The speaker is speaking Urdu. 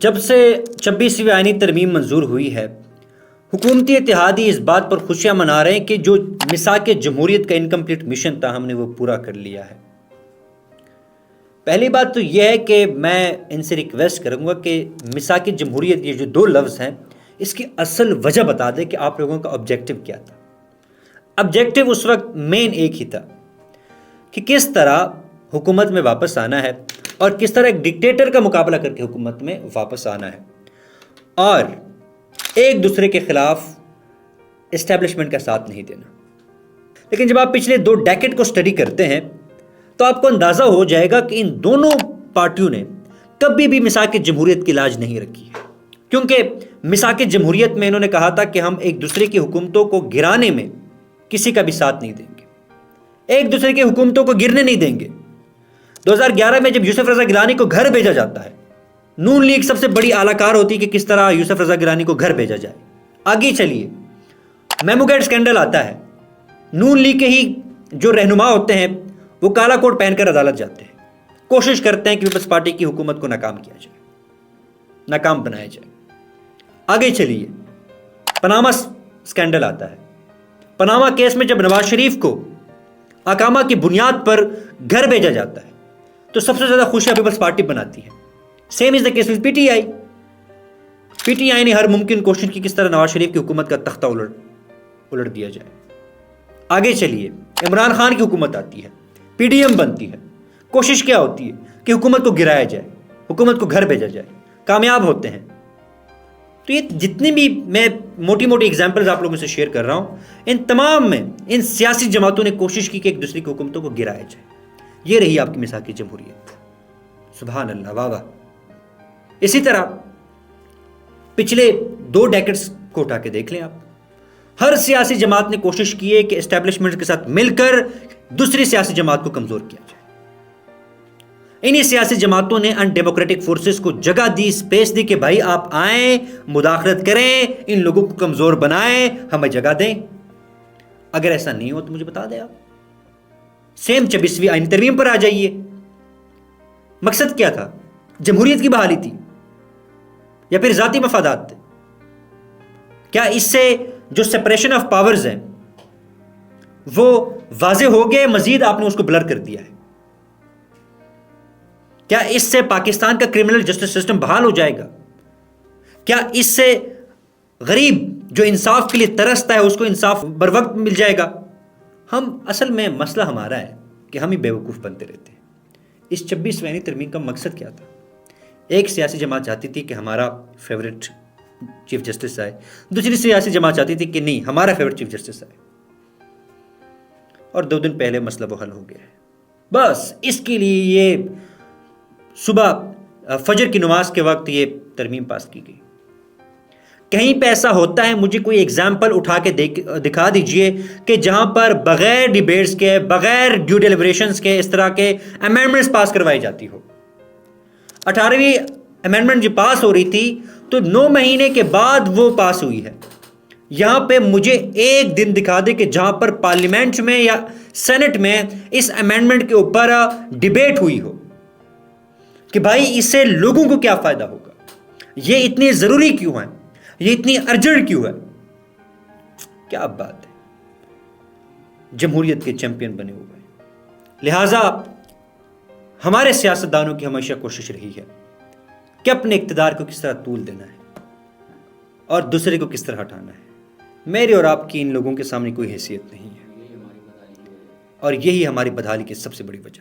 جب سے 26ویں آئینی ترمیم منظور ہوئی ہے، حکومتی اتحادی اس بات پر خوشیاں منا رہے ہیں کہ جو میثاق جمہوریت کا انکمپلیٹ مشن تھا ہم نے وہ پورا کر لیا ہے۔ پہلی بات تو یہ ہے کہ میں ان سے ریکویسٹ کروں گا کہ میثاق جمہوریت یہ جو دو لفظ ہیں اس کی اصل وجہ بتا دیں کہ آپ لوگوں کا آبجیکٹو کیا تھا۔ آبجیکٹو اس وقت مین ایک ہی تھا کہ کس طرح حکومت میں واپس آنا ہے اور کس طرح ایک ڈکٹیٹر کا مقابلہ کر کے حکومت میں واپس آنا ہے اور ایک دوسرے کے خلاف اسٹیبلشمنٹ کا ساتھ نہیں دینا۔ لیکن جب آپ پچھلے 2 ڈیکیڈ کو سٹڈی کرتے ہیں تو آپ کو اندازہ ہو جائے گا کہ ان دونوں پارٹیوں نے کبھی بھی میثاق جمہوریت کی لاج نہیں رکھی ہے، کیونکہ میثاق جمہوریت میں انہوں نے کہا تھا کہ ہم ایک دوسرے کی حکومتوں کو گرانے میں کسی کا بھی ساتھ نہیں دیں گے، ایک دوسرے کی حکومتوں کو گرنے نہیں دیں گے۔ 2011 میں جب یوسف رضا گیلانی کو گھر بھیجا جاتا ہے، نون لیگ سب سے بڑی اعلی کار ہوتی کہ کس طرح یوسف رضا گیلانی کو گھر بھیجا جائے۔ آگے چلیے، میمو گیٹ اسکینڈل آتا ہے، نون لیگ کے ہی جو رہنما ہوتے ہیں وہ کالا کوٹ پہن کر عدالت جاتے ہیں، کوشش کرتے ہیں کہ پیپلز پارٹی کی حکومت کو ناکام کیا جائے، ناکام بنایا جائے۔ آگے چلیے، پاناما اسکینڈل آتا ہے۔ پاناما کیس میں جب نواز شریف کو اقامہ کی بنیاد پر گھر بھیجا جاتا ہے تو سب سے زیادہ خوشیاں پیپلز پارٹی بناتی ہے۔ Same is the case with P T I نے ہر ممکن کوشش کی کس طرح نواز شریف کی حکومت کا تختہ الٹ دیا جائے۔ آگے چلیے، عمران خان کی حکومت آتی ہے، پی ڈی ایم بنتی ہے، کوشش کیا ہوتی ہے کہ حکومت کو گرایا جائے، حکومت کو گھر بھیجا جائے، کامیاب ہوتے ہیں۔ تو یہ جتنی بھی میں موٹی ایگزامپلز آپ لوگوں سے شیئر کر رہا ہوں، ان تمام میں ان سیاسی جماعتوں نے کوشش کی کہ ایک دوسرے کی حکومتوں کو گرایا جائے۔ یہ رہی آپ کی میثاق جمہوریت۔ سبحان اللہ، واہ واہ۔ اسی طرح پچھلے 2 ڈیکیڈز کو اٹھا کے دیکھ لیں آپ، ہر سیاسی جماعت نے کوشش کی ہے کہ اسٹیبلشمنٹ کے ساتھ مل کر دوسری سیاسی جماعت کو کمزور کیا جائے۔ انہی سیاسی جماعتوں نے ان ڈیموکریٹک فورسز کو جگہ دی، اسپیس دی کہ بھائی آپ آئیں، مداخلت کریں، ان لوگوں کو کمزور بنائیں، ہمیں جگہ دیں۔ اگر ایسا نہیں ہو تو مجھے بتا دیں آپ۔ سیم 26ویں آئینی ترمیم پر آ جائیے۔ مقصد کیا تھا؟ جمہوریت کی بحالی تھی یا پھر ذاتی مفادات تھے؟ کیا اس سے جو سپریشن آف پاورز ہیں وہ واضح ہو گئے؟ مزید آپ نے اس کو بلر کر دیا ہے۔ کیا اس سے پاکستان کا کرمنل جسٹس سسٹم بحال ہو جائے گا؟ کیا اس سے غریب جو انصاف کے لیے ترستا ہے اس کو انصاف بر وقت مل جائے گا؟ اصل میں مسئلہ ہمارا ہے کہ ہم ہی بیوقوف بنتے رہتے ہیں۔ اس 26ویں ترمیم کا مقصد کیا تھا؟ ایک سیاسی جماعت چاہتی تھی کہ ہمارا فیوریٹ چیف جسٹس آئے، دوسری سیاسی جماعت چاہتی تھی کہ نہیں ہمارا فیوریٹ چیف جسٹس آئے، اور 2 دن پہلے مسئلہ وہ حل ہو گیا ہے۔ بس اس کے لیے یہ صبح فجر کی نماز کے وقت یہ ترمیم پاس کی گئی۔ کہیں پہ ایسا ہوتا ہے مجھے کوئی ایگزامپل اٹھا کے دکھا دیجئے کہ جہاں پر بغیر ڈیبیٹس کے، بغیر ڈیو ڈیلیبریشنز کے اس طرح کے امینڈمنٹس پاس کروائی جاتی ہو۔ 18ویں امینڈمنٹ جو پاس ہو رہی تھی تو 9 مہینے کے بعد وہ پاس ہوئی ہے۔ یہاں پہ مجھے ایک دن دکھا دے کہ جہاں پر پارلیمنٹ میں یا سینٹ میں اس امینڈمنٹ کے اوپر ڈیبیٹ ہوئی ہو کہ بھائی اس سے لوگوں کو کیا فائدہ ہوگا، یہ اتنی ضروری کیوں ہے، یہ اتنی ارجنٹ کیوں ہے۔ کیا بات ہے، جمہوریت کے چیمپئن بنے ہوئے ہیں۔ لہٰذا ہمارے سیاستدانوں کی ہمیشہ کوشش رہی ہے کہ اپنے اقتدار کو کس طرح طول دینا ہے اور دوسرے کو کس طرح ہٹانا ہے۔ میرے اور آپ کی ان لوگوں کے سامنے کوئی حیثیت نہیں ہے، اور یہی ہماری بدحالی کی سب سے بڑی وجہ ہے۔